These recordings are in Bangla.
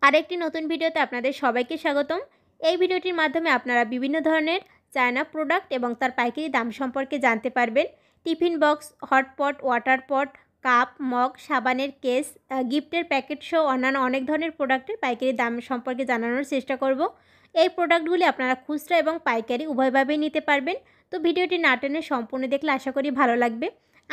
আরেকটি নতুন ভিডিওতে আপনাদের সবাইকে স্বাগতম। এই ভিডিওটির মাধ্যমে আপনারা বিভিন্ন ধরনের চায়না প্রোডাক্ট এবং তার পাইকারি দাম সম্পর্কে জানতে পারবেন। Tiffin box, hotpot, water pot, cup, mug, সাবানের কেস, গিফটের প্যাকেট সহ অন্যান্য অনেক ধরনের প্রোডাক্টের পাইকারি দাম সম্পর্কে জানানোর চেষ্টা করব। এই প্রোডাক্টগুলি আপনারা খুচরা এবং পাইকারি উভয়ভাবেই নিতে পারবেন। তো ভিডিওটি না টেনে সম্পূর্ণ দেখলে আশা করি ভালো লাগবে।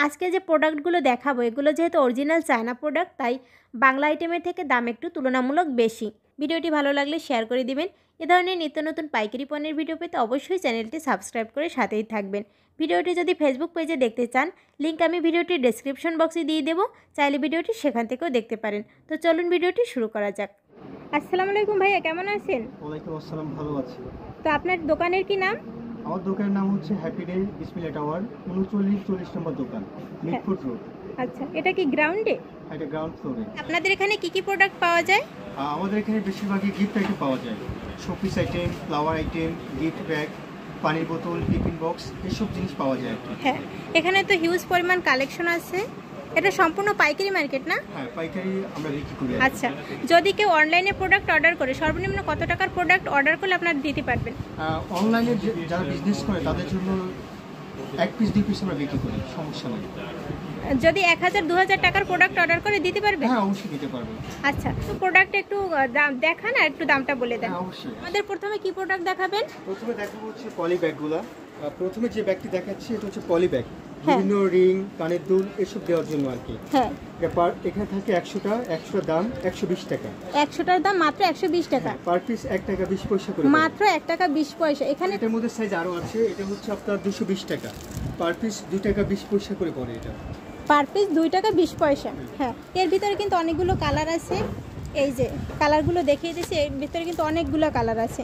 আজকে যে প্রোডাক্টগুলো দেখাবো এগুলো যেহেতু অরিজিনাল চায়না প্রোডাক্ট, তাই বাংলা আইটেমের থেকে দাম একটু তুলনামূলক বেশি। ভিডিওটি ভালো লাগলে শেয়ার করে দিবেন। এ ধরনের নিত্য নতুন পাইকারি পণ্যের ভিডিও পেতে অবশ্যই চ্যানেলটি সাবস্ক্রাইব করে সাথেই থাকবেন। ভিডিওটি যদি ফেসবুক পেজে দেখতে চান, লিঙ্ক আমি ভিডিওটির ডেসক্রিপশন বক্সে দিয়ে দেবো, চাইলে ভিডিওটি সেখান থেকেও দেখতে পারেন। তো চলুন ভিডিওটি শুরু করা যাক। আসসালামু আলাইকুম ভাইয়া, কেমন আছেন? ওয়ালাইকুম আসসালাম, ভালো আছি। তো আপনার দোকানের কি নাম? আমার দোকানের নাম হচ্ছে হ্যাপি ডে বিসমিল্লাহ টাওয়ার, 3940 নম্বর দোকান, মিটফুট রোড। আচ্ছা, এটা কি গ্রাউন্ডে? এটা গ্রাউন্ড ফ্লোরে। আপনাদের এখানে কি কি প্রোডাক্ট পাওয়া যায়? আমাদের এখানে বেশিরভাগই গিফট আইটেম পাওয়া যায়, showpiece item, flower item, gift bag, পানির বোতল, টিফিন বক্স, এসব জিনিস পাওয়া যায়। হ্যাঁ, এখানে তো হিউজ পরিমাণ কালেকশন আছে। এটা সম্পূর্ণ পাইকারি মার্কেট না? হ্যাঁ, পাইকারি আমরা বিক্রি করি। আচ্ছা, যদি কেউ অনলাইনে প্রোডাক্ট অর্ডার করে সর্বনিম্ন কত টাকার প্রোডাক্ট অর্ডার করলে আপনারা দিতে পারবেন? অনলাইনে যারা বিজনেস করে তাদের জন্য 1 পিস 2 পিস আমরা বিক্রি করি, সমস্যা নেই। যদি 1000-2000 টাকার প্রোডাক্ট অর্ডার করে দিতে পারবেন? হ্যাঁ, অবশ্যই দিতে পারবেন। আচ্ছা, তো প্রোডাক্ট একটু দেখান আর একটু দামটা বলে দেন। হ্যাঁ, অবশ্যই। আমাদের প্রথমে কি প্রোডাক্ট দেখাবেন? প্রথমে দেখাবো হচ্ছে পলি ব্যাগগুলো। প্রথমে যে ব্যাগটি দেখাচ্ছি এটা হচ্ছে পলি ব্যাগ, বিভিন্ন রিং, কানের দুল এসব দেওয়ার জন্য আর কি। হ্যাঁ, এখানে থাকে 100টার দাম 120 টাকা। 100টার দাম মাত্র 120 টাকা। পার পিস 1 টাকা 20 পয়সা করে, মাত্র 1 টাকা 20 পয়সা। এখানে এটার মধ্যে সাইজ আরো আছে। এটা হচ্ছে আপনার 220 টাকা, পার পিস 2 টাকা 20 পয়সা করে পড়ে। এটা পার পিস 2 টাকা 20 পয়সা। হ্যাঁ, এর ভিতরে কিন্তু অনেকগুলো কালার আছে। এই যে কালারগুলো দেখিয়ে দিয়েছি, এর ভিতরে কিন্তু অনেকগুলো কালার আছে।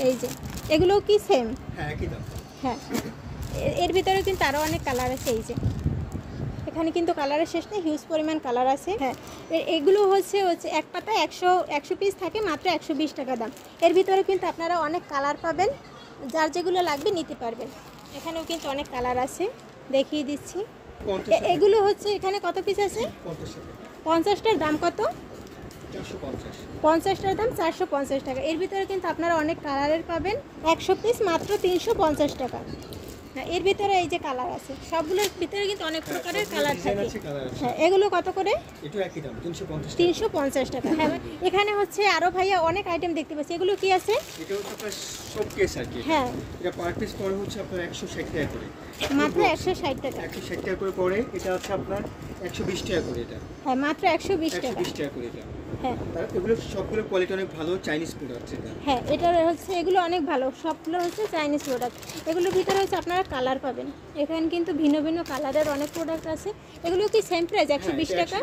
এই যে এগুলোও কি সেম? হ্যাঁ, একই দাম। হ্যাঁ, এর ভিতরে কিন্তু আরও অনেক কালার আছে। এই যে এখানে কিন্তু কালারের শেষ নেই, হিউজ পরিমাণ কালার আছে। হ্যাঁ, এগুলো হচ্ছে এক পাতায় 100 পিস থাকে, মাত্র 120 টাকা দাম। এর ভিতরে কিন্তু আপনারা অনেক কালার পাবেন, যার যেগুলো লাগবে নিতে পারবেন। এখানেও কিন্তু অনেক কালার আছে, দেখিয়ে দিচ্ছি। এগুলো হচ্ছে এখানে কত পিস আছে? 50টার দাম কত? 50টার দাম 450 টাকা। এর ভিতরে কিন্তু আপনারা অনেক কালারের পাবেন। 100 পিস মাত্র 350 টাকা। হ্যাঁ, এর ভিতরে এই যে কালার আছে, সবগুলোর ভিতরে কিন্তু অনেক প্রকারের কালার থাকে। হ্যাঁ, এগুলো কত করে? এটা একই দাম, 350 টাকা। হ্যাঁ, এখানে হচ্ছে আরো ভাইয়া অনেক আইটেম দেখতে পাচ্ছি। এগুলো কি আছে? এটা হচ্ছে আপনার শোকেস আর কি। হ্যাঁ, এটা পার পিস পড়ে হচ্ছে আপনার 160 টাকা করে, মাত্র 160 টাকা। 160 টাকা করে পড়ে। এটা হচ্ছে আপনার 120 টাকা করে। এটা হ্যাঁ, মাত্র 120 টাকা। 120 টাকা করে এটা। হ্যাঁ, এগুলো সবগুলো কোয়ালিটি অনেক ভালো, চাইনিজ প্রোডাক্ট এটা। হ্যাঁ, এটা হচ্ছে এগুলো অনেক ভালো, সবগুলো হচ্ছে চাইনিজ প্রোডাক্ট। এগুলোর ভিতরে হচ্ছে আপনারা কালার পাবেন। এখানে কিন্তু ভিন্ন ভিন্ন কালারের অনেক প্রোডাক্ট আছে। এগুলো কি সেম প্রাইস 120 টাকা?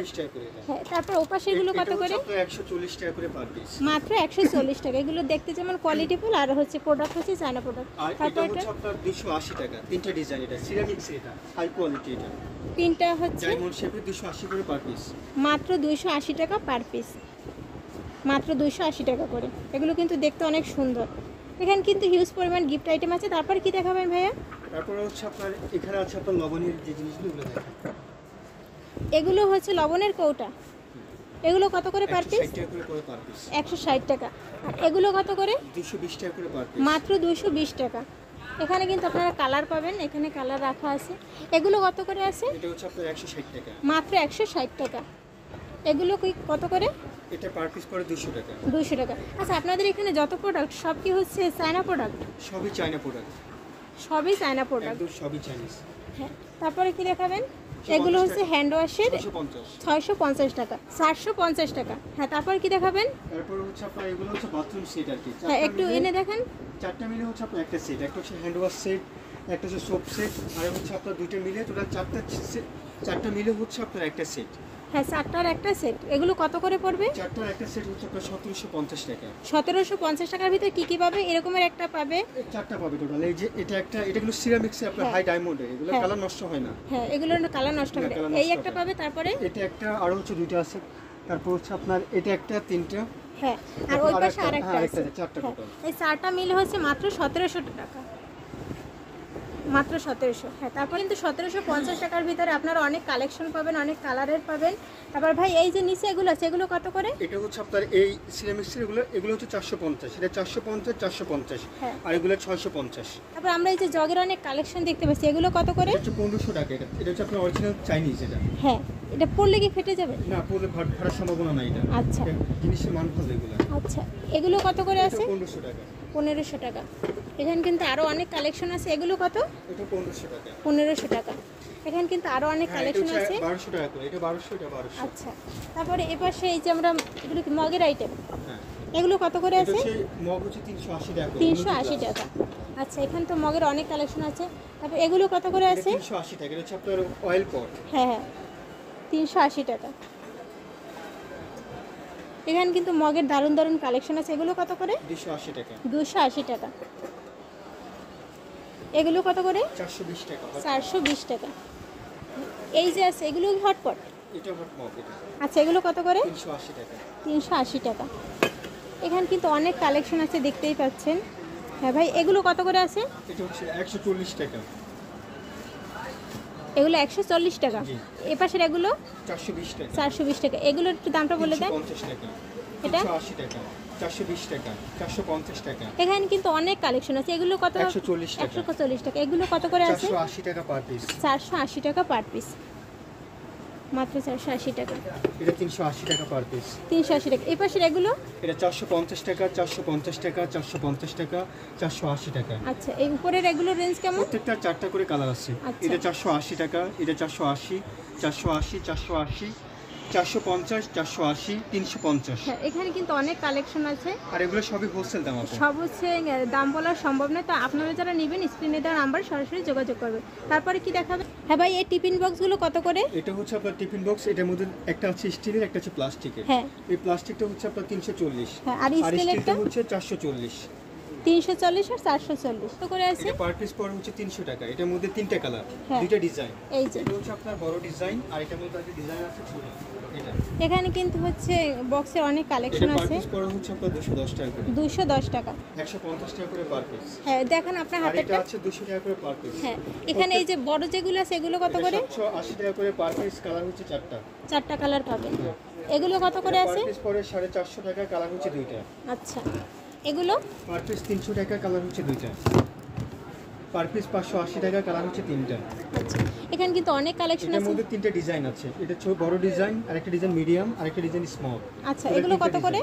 হ্যাঁ, তারপর ওপাশে এগুলো কত করে? 140 টাকা করে পার পিস, মাত্র 140 টাকা। এগুলো দেখতে যেমন কোয়ালিটিফুল, আর হচ্ছে প্রোডাক্ট হচ্ছে চায়না প্রোডাক্ট। আর এটা হচ্ছে আপনার 280 টাকা, তিনটা ডিজাইন। এটা সিরামিক্স, এটা হাই কোয়ালিটি। এটা তিনটা হচ্ছে ডায়মন্ড শেপের, 280 করে পার পিস। মাত্র 280 টাকা পার পিস, মাত্র 280 টাকা করে। এগুলো কিন্তু দেখতে অনেক সুন্দর। এখানে কিন্তু হিউজ পরিমাণ গিফট আইটেম আছে। তারপর কি দেখাবেন ভাইয়া? তারপর হচ্ছে আপনার এখানে আছে আপনার লবণের যে জিনিসগুলো দেখেন। এগুলো হচ্ছে লবণের কৌটা। এগুলো কত করে পার পিস? 160 টাকা করে পড়ে পার পিস। 160 টাকা। আর এগুলো কত করে? 220 টাকা করে পার পিস, মাত্র 220 টাকা। এখানে কিন্তু আপনারা কালার পাবেন, এখানে কালার রাখা আছে। এগুলো কত করে আছে? এটা হচ্ছে আপনার 160 টাকা, মাত্র 160 টাকা। এগুলো কি কত করে? এটা পার পিস পড়ে 200 টাকা। 200 টাকা। আচ্ছা, আপনাদের এখানে যত প্রোডাক্ট সব কি হচ্ছে চায়না প্রোডাক্ট? সবই চায়না প্রোডাক্ট, সবই চায়না প্রোডাক্ট। একদম সবই চাইনিজ। হ্যাঁ, তারপরে কি দেখাবেন? এগুলো হচ্ছে হ্যান্ড ওয়াশের, 650 টাকা, 450 টাকা। হ্যাঁ, তারপর কি দেখাবেন? তারপর হচ্ছে আপনার এগুলো হচ্ছে বাথরুম সেট আর কি। হ্যাঁ, একটু এনে দেখেন। 4টা মিলে হচ্ছে আপনার একটা সেট। একটা হচ্ছে হ্যান্ড ওয়াশ সেট, একটা হচ্ছে সোপ সেট, আর হচ্ছে আপনার দুইটা মিলে টোটাল 4টা মিলে হচ্ছে আপনার একটা সেট। হ্যাঁ, 4টার একটা সেট। এগুলো কত করে পড়বে? 4টার একটা সেট হচ্ছে আপনার 1750 টাকা। 1750 টাকার ভিতরে কি কি পাবে? এরকমের একটা পাবে, 4টা পাবে টোটাল। এই যে এটা একটা, এটাগুলো সিরামিক্সে আপনার হাই ডায়মন্ডের, এগুলো কালার নষ্ট হয় না। হ্যাঁ, এগুলো কালার নষ্ট হবে। এই একটা পাবে, তারপরে এটা একটা, আর হচ্ছে দুইটা আছে। তারপর হচ্ছে আপনার এটা একটা, তিনটা। হ্যাঁ, আর ওই পাশে আরেকটা আছে। 4টা টোটাল। এই 4টা মিলে হচ্ছে মাত্র 1700 টাকা। মাত্র 1700। হ্যাঁ, তারপর কিন্তু 1750 টাকার ভিতরে আপনারা অনেক কালেকশন পাবেন, অনেক কালারের পাবেন। তারপর ভাই এই যে নিচে এগুলো আছে, এগুলো কত করে? এটা হচ্ছে আপনার এই সিরামিক্সের এগুলো হচ্ছে 450, এটা 450 450, হ্যাঁ। আর এগুলো 650। তারপর আমরা এই যে জগের অনেক কালেকশন দেখতে পাচ্ছি, এগুলো কত করে? এটা হচ্ছে 1500 টাকা। এটা হচ্ছে আপনার অরিজিনাল চাইনিজ। এটা হ্যাঁ, এটা পড়লে কি ফেটে যাবে? না, পড়লে ফাটার সম্ভাবনা নাই। এটা আচ্ছা জিনিসের মান ভালো এগুলো। আচ্ছা, এগুলো কত করে আছে? 1500 টাকা। 1500 টাকা। এখানে কিন্তু আরো অনেক কালেকশন আছে, এগুলো কত? এটা 1500 টাকা। 1500 টাকা। এখানে কিন্তু আরো অনেক কালেকশন আছে। 1200 টাকা করে। এটা 1200, এটা 1200। আচ্ছা, তারপরে এপাশে এই যে আমরা এগুলো কি মগের আইটেম, হ্যাঁ, এগুলো কত করে এটা আছে? হচ্ছে মগ হচ্ছে 380 টাকা করে। 380 টাকা। আচ্ছা, এখানে তো মগের অনেক কালেকশন আছে। তারপর এগুলো কত করে এটা আছে? 380 টাকা। এটা হচ্ছে আপনার অয়েল পট। হ্যাঁ হ্যাঁ, 380 টাকা। এখানে কিন্তু মগের দারুণ দারুণ কালেকশন আছে, এগুলো কত করে? 280 টাকা। 280 টাকা। এগুলো কত করে? 420 টাকা। 420 টাকা। এই যে আছে এগুলো হটপট। এটা হট মগ। এটা আচ্ছা, এগুলো কত করে? 380 টাকা। 380 টাকা। এখানে কিন্তু অনেক কালেকশন আছে, দেখতেই পাচ্ছেন। হ্যাঁ ভাই, এগুলো কত করে আছে? এটা হচ্ছে 140 টাকা। এগুলো 140 টাকা। জি। এ পাশের এগুলো 420 টাকা। 420 টাকা। এগুলোর একটু দামটা বলে দেন। 350 টাকা। এটা? 380 টাকা। 420 টাকা। 450 টাকা। এখানে কিন্তু অনেক কালেকশন আছে, এগুলো কত? 140 টাকা। 140 টাকা। এগুলো কত করে আছে? 480 টাকা পার পিস। 480 টাকা পার পিস। মাত্র 480 টাকা। এটা 380 টাকা পার পিস। 380 টাকা। এই পাশের এগুলো? এটা 450 টাকা, 450 টাকা, 450 টাকা, 480 টাকা। আচ্ছা, এই উপরের এগুলো রেঞ্জ কেমন? প্রত্যেকটা 4টা করে কালার আছে। আচ্ছা। এটা 480 টাকা, এটা 480, 480, 480, 450, 480, 350। হ্যাঁ, এখানে কিন্তু অনেক কালেকশন আছে। আর এগুলো সবই হোলসেল দাম আছে। সব হচ্ছে দাম বলা সম্ভব নয়, তো আপনারা যারা নেবেন স্ক্রিনে দেওয়া নাম্বার সরাসরি যোগাযোগ করবেন। তারপরে কি দেখাবে? হ্যাঁ ভাই, এই টিফিন বক্সগুলো কত করে? এটা হচ্ছে আপনার টিফিন বক্স। এটার মধ্যে একটা আছে স্টিলের, একটা হচ্ছে প্লাস্টিকের। হ্যাঁ। এই প্লাস্টিকটা হচ্ছে আপনার 340। হ্যাঁ, আর স্টিলেরটা? স্টিলটা হচ্ছে 440। 340 আর 440 তো করে আছে। এটা পার পিস পড়ে হচ্ছে 300 টাকা। এটার মধ্যে 3টা কালার, হ্যাঁ। 2টা ডিজাইন। এই যে এটা হচ্ছে আপনার বড় ডিজাইন, আর এটার মধ্যে একটা ডিজাইন আছে ছোট। এটা এখানে কিন্তু হচ্ছে বক্সের অনেক এটা কালেকশন পার আছে। পিস পড়ে হচ্ছে আপনার 210 টাকা করে। 210 টাকা। 150 টাকা করে পার পিস। হ্যাঁ, দেখেন আপনার আর এটা হাতেরটা। আছে 200 টাকা করে পার পিস। হ্যাঁ, এখানে এই যে বড় যেগুলো আছে এগুলো কত করে? 780 টাকা করে পার পিস। কালার হচ্ছে 4টা। 4টা কালার পাবেন। এগুলো কত করে পার আছে? পিস পড়ে 450 টাকা, কালার হচ্ছে 2টা। আচ্ছা, এগুলো পার পিস 300 টাকা, কালার হচ্ছে 2টা। পার পিস 580 টাকা, কালার হচ্ছে 3টা। আচ্ছা, এখানে কিন্তু অনেক কালেকশন এটার আছে। মধ্যে 3টা ডিজাইন আছে। এটা বড় ডিজাইন, আরেকটা ডিজাইন মিডিয়াম, আরেকটা ডিজাইন স্মল। আচ্ছা, এগুলো কত করে?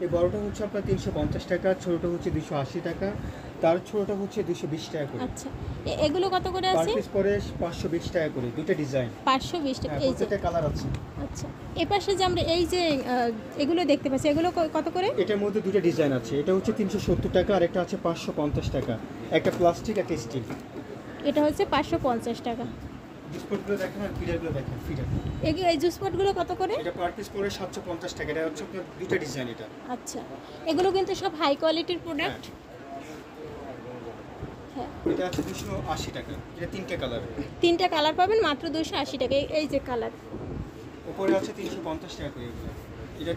এই বড়টা হচ্ছে আপনার 350 টাকা, ছোটটা হচ্ছে 280 টাকা, তার ছোটটা হচ্ছে 220 টাকা করে। আচ্ছা, এগুলো কত করে পার আছে? পিস পরে 520 টাকা করে, দুটো ডিজাইন। 520 টাকা। এই যে প্রত্যেকটা কালার আছে। আচ্ছা, এই পাশে যে আমরা এই যে এগুলো দেখতে পাচ্ছি, এগুলো কত করে? এটার মধ্যে দুটো ডিজাইন আছে। এটা হচ্ছে 370 টাকা, আর একটা আছে 550 টাকা। একটা প্লাস্টিক, একটা স্টিল। এটা হচ্ছে 550 টাকা। বিস্কুটগুলো দেখেন আর ফিডারগুলো দেখেন। ফিডার এই জুস পটগুলো কত করে? এটা পার পিস পরে 750 টাকা। এটা হচ্ছে আপনার দুটো ডিজাইন। এটা আচ্ছা, এগুলো কিন্তু সব হাই কোয়ালিটির প্রোডাক্ট। হ্যাঁ, এটা আছে 280 টাকা। এটা 3টা কালার। 3টা কালার পাবেন মাত্র 280 টাকা। এই যে কালার, উপরে আছে 350 টাকা করে। এটা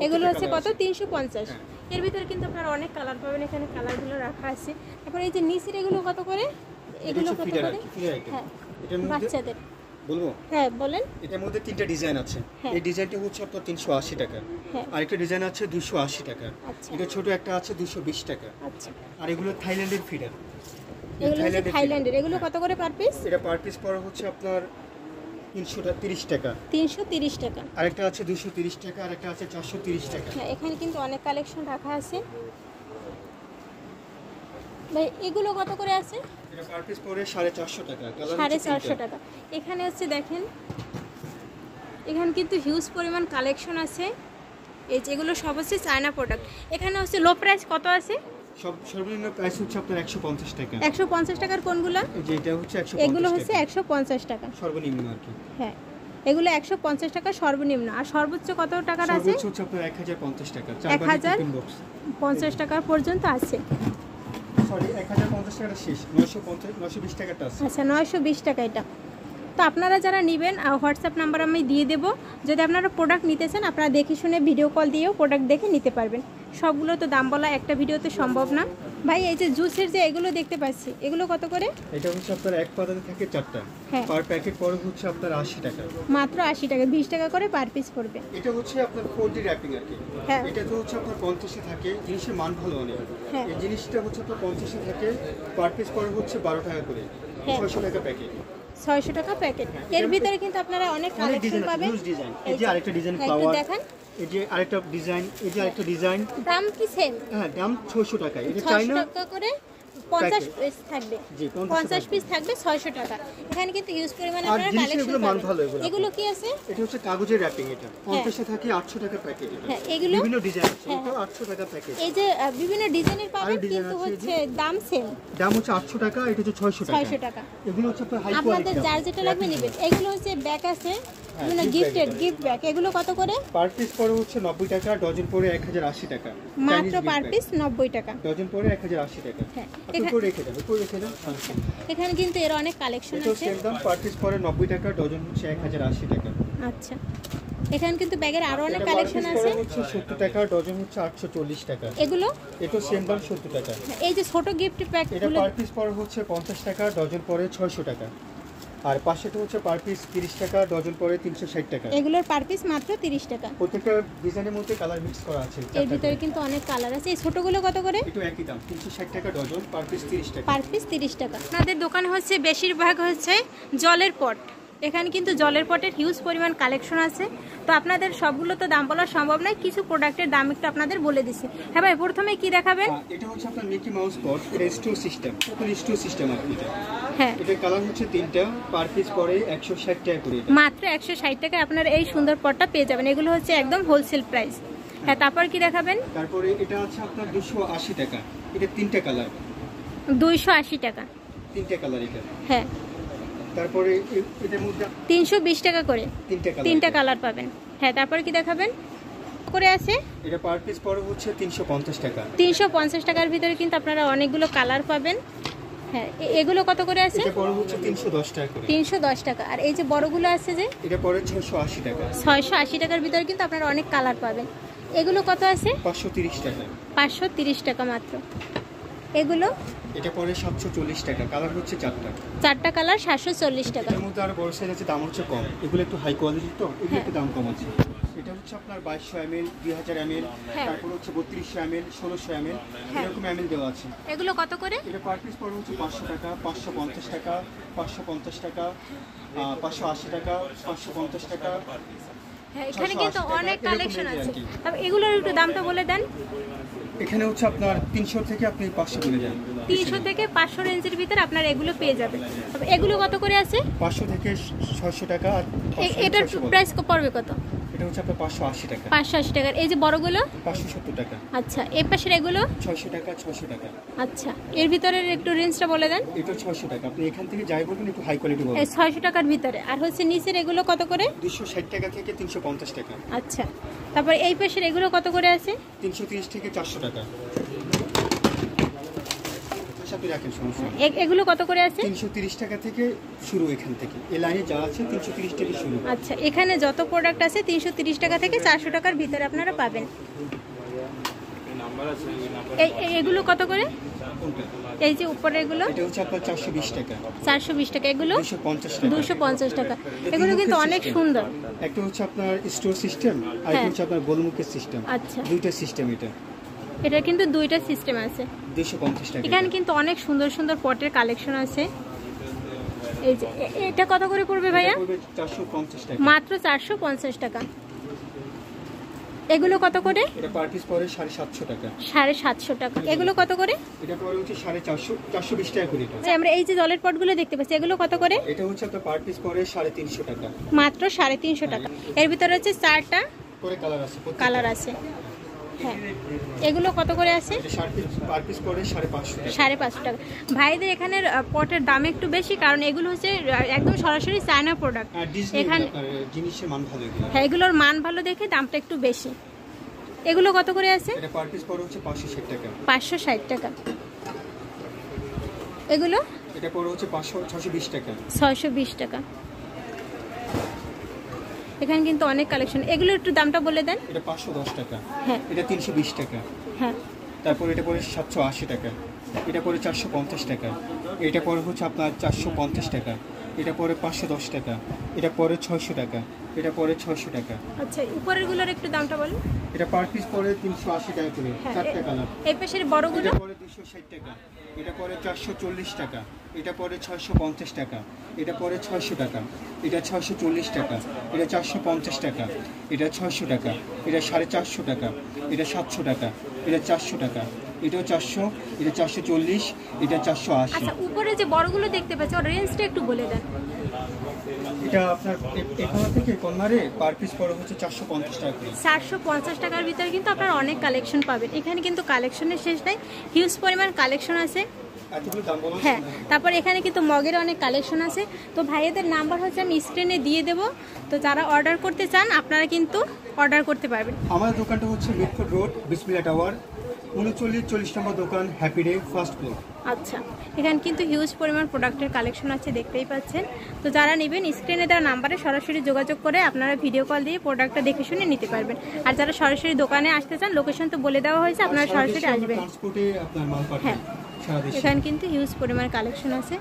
এগুলো হচ্ছে প্রত্যেকটা কত? colour আছে। 350। হ্যাঁ। এর ভিতরে কিন্তু আপনারা অনেক কালার পাবেন, এখানে কালারগুলো রাখা আছে। তারপর এই যে নিচের এগুলো কত করে? এটা এগুলো হচ্ছে কত ফিডার করে? আর কি, ফিডার আইটেম। হ্যাঁ, এটার মধ্যে বাচ্চাদের। বলবো, হ্যাঁ বলেন। এটার মধ্যে 3টা ডিজাইন আছে। হ্যাঁ। এই ডিজাইনটা হচ্ছে আপনার 380 টাকা। হ্যাঁ। আরেকটা ডিজাইন আছে 280 টাকা। আচ্ছা। এটা ছোট একটা আছে 220 টাকা। আচ্ছা, আর এগুলো থাইল্যান্ডের ফিডার। এগুলো হচ্ছে থাইল্যান্ডের। এগুলো কত করে পার পিস? এটা পার পিস পড়া হচ্ছে আপনার 330 টাকা। 330 টাকা। আরেকটা আছে 230 টাকা, আর একটা আছে 430 টাকা। হ্যাঁ, এখানে কিন্তু অনেক কালেকশন রাখা আছে। ভাই, এগুলো কত করে আছে? এটা পার পিস পড়ে 450 টাকা। কালার 450 টাকা। এখানে হচ্ছে দেখেন, এখানে কিন্তু হিউজ পরিমাণ কালেকশন আছে। এই যেগুলো সব হচ্ছে চায়না প্রোডাক্ট। এখানে হচ্ছে লো প্রাইস কত আছে? সর্বনিম্ন প্রাইস হচ্ছে আপনার 150 টাকা। 150 টাকার কোনগুলো? এই যে এটা হচ্ছে 150 এগুলো হচ্ছে টাকা। 150 টাকা। সর্বনিম্ন আর কি। হ্যাঁ, এগুলো 150 টাকা সর্বনিম্ন। আর সর্বোচ্চ কত টাকার আছে? সর্বোচ্চ হচ্ছে আপনার 1050 টাকা। 1050 টাকা পর্যন্ত আছে। সরি, 1050 টাকাটা শেষ। 950 920 টাকাটা আছে। আচ্ছা, 920 টাকা এটা। তো আপনারা যারা নেবেন হোয়াটসঅ্যাপ নাম্বার আমি দিয়ে দেবো। যদি আপনারা প্রোডাক্ট নিতে চান আপনারা দেখে শুনে ভিডিও কল দিয়েও প্রোডাক্ট দেখে নিতে পারবেন। সবগুলো তো দাম বলা একটা ভিডিওতে সম্ভব না। ভাই এই যে জুসের যে এগুলো দেখতে পাচ্ছি, এগুলো কত করে? এটা হচ্ছে আপনার এক পাতাতে থাকে 4টা, হ্যাঁ, পার প্যাকেট পড়ে হচ্ছে আপনার 80 টাকা, মাত্র 80 টাকা, 20 টাকা করে পার পিস পড়বে। এটা হচ্ছে আপনার 4D র্যাপিং আর কি। হ্যাঁ, এটা তো হচ্ছে আপনার 50-এ থাকে, জিনিসের মান ভালো অনেক। হ্যাঁ, এই জিনিসটা হচ্ছে আপনার 50-এ থাকে, পার পিস পড়ে হচ্ছে 12 টাকা করে, হ্যাঁ, 600 টাকা প্যাকেট, 600 টাকা প্যাকেট। এর ভিতরে কিন্তু আপনারা অনেক কালেকশন পাবেন। ডিজাইন, এই যে আরেকটা ডিজাইন একটু ফ্লাওয়ার, দেখান। এই যে আরেকটা ডিজাইন, এই যে আরেকটা ডিজাইন। দাম কি সেম? হ্যাঁ, দাম 600 টাকা। এটা 600 চাইনা টাকা করে 50 পিস থাকবে। জি, 50 পিস থাকবে 600 টাকা। এখানে কিন্তু ইউজ পরিমাণে আর আপনারা জিনিসের কালেকশন এগুলো মান পাবেন। ভালো এগুলো। এগুলো কি আছে? এটা হচ্ছে কাগজের র্যাপিং, এটা 50-এ থাকে 800 টাকা প্যাকেট। এটা হ্যাঁ, এগুলো বিভিন্ন ডিজাইন আছে, হ্যাঁ, এটা 800 টাকা প্যাকেট। এই যে বিভিন্ন ডিজাইনের পাবেন, আরো ডিজাইন কিন্তু আছে, এই যে। হচ্ছে দাম সেম, দাম হচ্ছে 800 টাকা, এটা হচ্ছে 600 টাকা। 600 টাকা। এগুলো হচ্ছে আপনার হাই আপনাদের কোয়ালিটি, যার যেটা লাগবে নেবেন। এগুলো হচ্ছে ব্যাগ আছে, বিভিন্ন gift gifted bag gift bag. এগুলো কত করে? পার পিস পড়ে হচ্ছে 90 টাকা, ডজন পড়ে 1080 টাকা। মাত্র পার পিস 90 টাকা। ডজন পড়ে 1080 টাকা। হ্যাঁ, আপনি করে রেখে দেন, করে রেখে দেন। এখানে কিন্তু এর অনেক কালেকশন এটা আছে। সেম দাম, পার পিস পড়ে 90 টাকা, ডজন হচ্ছে 1080 টাকা। আচ্ছা, এখানে কিন্তু ব্যাগের আরো অনেক এটা per কালেকশন piece আছে। পড়ে হচ্ছে 70 টাকা, ডজন হচ্ছে 840 টাকা। এগুলো এটা সেম দাম 70 টাকা। এই যে ছোট গিফট প্যাক এটা গুলো, পার পিস পড়ে হচ্ছে 50 টাকা, ডজন পড়ে 600 টাকা। আর পাশেটা হচ্ছে পার পিস 30 টাকা, ডজন পড়ে 360 টাকা। এগুলোর পার পিস মাত্র 30 টাকা। প্রত্যেকটা ডিজাইনের মধ্যে কালার মিক্স করা আছে। এর ভিতরে কিন্তু অনেক কালার আছে। এই ছোটগুলো কত করে? এটা একই দাম, 360 টাকা ডজন, পার পিস 30 টাকা। পার পিস 30 টাকা। আপনাদের দোকানে হচ্ছে বেশিরভাগ হচ্ছে জলের পট। এখানে কিন্তু জলের পটের হিউজ পরিমাণ কালেকশন আছে। তো আপনাদের সবগুলো তো দাম বলা সম্ভব নয়, কিছু প্রোডাক্টের দাম একটু আপনাদের বলে দিচ্ছি। হ্যাঁ ভাই, প্রথমে কি দেখাবেন? এটা হচ্ছে আপনার মিকি মাউস পট, এটা store system, open store system আর কি। হ্যাঁ, এটা কালার হচ্ছে 3টা, পার পিস পড়ে 160 টাকা করে। এটা মাত্র 160 টাকায় আপনারা এই সুন্দর পটটা পেয়ে যাবেন। এগুলো হচ্ছে একদম হোলসেল প্রাইস। হ্যাঁ, তারপর কি দেখাবেন? তারপরে এটা আছে আপনার 280 টাকা, এটা 3টা কালার, 280 টাকা। 3টা কালার এটা। হ্যাঁ, তারপরে এটার মধ্যে 320 টাকা করে 3টা কালার, 3টা কালার পাবেন। হ্যাঁ, তারপর কি দেখাবেন? করে আছে এটা পার পিস পড়ে হচ্ছে 350 টাকা। 350 টাকার ভিতরে কিন্তু আপনারা অনেকগুলো কালার পাবেন। হ্যাঁ, এগুলো কত করে আছে? এটা পড়ে হচ্ছে 310 টাকা করে। 310 টাকা। আর এই যে বড়গুলো আছে যে এটা পড়ে 680 টাকা। 680 টাকার ভিতরে কিন্তু আপনারা অনেক কালার পাবেন। এগুলো কত আছে? 530 টাকা। 530 টাকা মাত্র। এগুলো এটা পড়ে 740 টাকা, কালার হচ্ছে 4টা। 4টা কালার 740 টাকা। এর মধ্যে আরো বড় সাইজ আছে, দাম হচ্ছে কম। এগুলো একটু হাই কোয়ালিটি, তো এগুলো হ্যাঁ। একটু দাম কম আছে। এটা হচ্ছে আপনার 2200 ml, 2000 ml, হ্যাঁ। তারপর হচ্ছে 3200 ml, 1600 ml, হ্যাঁ। এরকম ml দেওয়া আছে। এগুলো কত করে? এটা পার পিস পড়ে হচ্ছে 500 টাকা, 550 টাকা, 550 টাকা, 580 টাকা, 550 টাকা। হ্যাঁ, এখানে 680 কিন্তু টাকা, অনেক এরকম কালেকশন range আছে। আর কি। তবে এগুলোর একটু দামটা বলে দেন। এখানে হচ্ছে আপনার 300 থেকে আপনি 500 বলে যান। 300 থেকে 500 রেঞ্জের ভিতরে আপনারা এগুলো পেয়ে যাবেন। তবে এগুলো কত করে আছে? 500 থেকে 600 টাকা। আর এটার 600 বলে। প্রাইস পড়বে কত? এটা হচ্ছে আপনার 580 টাকা। 580 টাকার। এই যে বড়গুলো 570 টাকা। আচ্ছা, এই পাশের এগুলো 600 টাকা, 600 টাকা। আচ্ছা, এর ভিতরের একটু রেঞ্জটা বলে দেন। এটা 600 টাকা। আপনি এখান থেকে যাই বলবেন একটু হাই কোয়ালিটি বলবেন। এই 600 টাকার ভিতরে। আর হচ্ছে নিচের এগুলো কত করে? 260 টাকা থেকে 350 টাকা। আচ্ছা, তারপর এই পাশের এগুলো কত করে আছে? 330 থেকে 400 টাকা। আপনি রাখেন, সমস্যা নেই। এগুলো কত করে আছে? 330 টাকা থেকে শুরু, এখান থেকে এই লাইনে যা আছে 330 থেকে শুরু। আচ্ছা, এখানে যত প্রোডাক্ট আছে 330 টাকা থেকে 400 টাকার ভিতরে আপনারা পাবেন। এগুলো কত করে? কোনটা? এই যে উপরে এগুলো এটা হচ্ছে আপনার 420 টাকা। 420 টাকা। এগুলো 250 টাকা। 250 টাকা। এগুলো কিন্তু অনেক সুন্দর। একটা হচ্ছে আপনার স্টোর সিস্টেম, আর একটা হচ্ছে আপনার গোলমুখের সিস্টেম। আচ্ছা, দুইটা সিস্টেম। এটা কিন্তু দুইটা সিস্টেম আছে। 250 টাকা। এখানে কিন্তু অনেক সুন্দর সুন্দর পটের কালেকশন আছে। এই যে এটা কত করে পড়বে ভাইয়া? 450 টাকা। মাত্র 450 টাকা। এগুলো কত করে? এটা পার পিস পড়ে 750 টাকা। 750 টাকা। এগুলো কত করে? এটা পড়ে হচ্ছে 450, 420 টাকা করে। এটা আমরা এই যে জলের পটগুলো দেখতে পাচ্ছি, এগুলো কত করে? এটা হচ্ছে আপনার পার পিস পড়ে 350 টাকা। মাত্র 350 টাকা। এর ভিতরে হচ্ছে 4টা করে কালার আছে। কালার আছে। হ্যাঁ, এগুলো কত করে আছে? এটা পার পিস পড়ে 550 টাকা। 550 টাকা। ভাইদের এখানের পটের দাম একটু বেশি, কারণ এগুলো হচ্ছে একদম সরাসরি চায়না প্রোডাক্ট। আর এখানে জিনিসের মান ভালো এগুলো। হ্যাঁ, এগুলোর মান ভালো দেখে দামটা একটু বেশি। এগুলো কত করে আছে? এটা পার পিস পড়ে হচ্ছে 560 টাকা। 560 টাকা। এগুলো এটা পড়ে হচ্ছে 620 টাকা। 620 টাকা। এখানে কিন্তু অনেক কালেকশন, এগুলো একটু দামটা বলে দেন। এটা 510 টাকা, হ্যাঁ এটা 320 টাকা, হ্যাঁ তারপর এটা পড়ে 780 টাকা, এটা পড়ে 450 টাকা, এটা পরে হচ্ছে আপনার 450 টাকা, এটা পরে 510 টাকা, এটা পরে 600 টাকা, এটা পরে 600 টাকা। আচ্ছা, উপরেরগুলোর একটু দামটা বলুন। এটা পার পিস পরে 380 টাকা করে, হ্যাঁ, 4টা কালার। এই পাশের বড়গুলো এটা পরে 260 টাকা, এটা পরে 440 টাকা, এটা পরে 650 টাকা, এটা পরে 600 টাকা, এটা 640 টাকা, এটা 450 টাকা, এটা 600 টাকা, এটা 450 টাকা, এটা 700 টাকা, এটা 400 টাকা, এটাও 400, এটা 440, এটা 480। আচ্ছা, উপরে যে বড়গুলো দেখতে পাচ্ছি ওর রেঞ্জটা একটু বলে দেন। এটা আপনার এখান থেকে কর্নারে পার পিস পড়ে হচ্ছে 450 টাকা করে। 450 টাকার ভিতরে কিন্তু আপনারা অনেক কালেকশন পাবেন। এখানে কিন্তু কালেকশনের শেষ নাই, হিউজ পরিমাণ কালেকশন আছে। এতগুলো দাম বলা হ্যাঁ, তারপর এখানে কিন্তু মগের অনেক কালেকশন আছে। তো ভাইয়াদের নাম্বার হচ্ছে আমি স্ক্রিনে দিয়ে দেবো, তো যারা অর্ডার করতে চান আপনারা কিন্তু অর্ডার করতে পারবেন। আমার দোকানটা হচ্ছে মিটফোর্ড রোড, বিসমিল্লাহ টাওয়ার, 3940 নম্বর দোকান, হ্যাপি ডে, ফার্স্ট ফ্লোর। আচ্ছা, এখানে কিন্তু হিউজ পরিমাণ প্রোডাক্টের কালেকশন আছে, দেখতেই পাচ্ছেন। তো যারা নেবেন স্ক্রিনে দেওয়া নাম্বারে সরাসরি যোগাযোগ করে আপনারা ভিডিও কল দিয়ে প্রোডাক্টটা দেখে শুনে নিতে পারবেন। আর যারা সরাসরি দোকানে আসতে চান লোকেশন তো বলে দেওয়া হয়েছে, আপনারা সরাসরি আসবেন। ট্রান্সপোর্টে আপনার মাল পাঠান হ্যাঁ, সারা দেশে। এখানে কিন্তু হিউজ পরিমাণ কালেকশন আছে।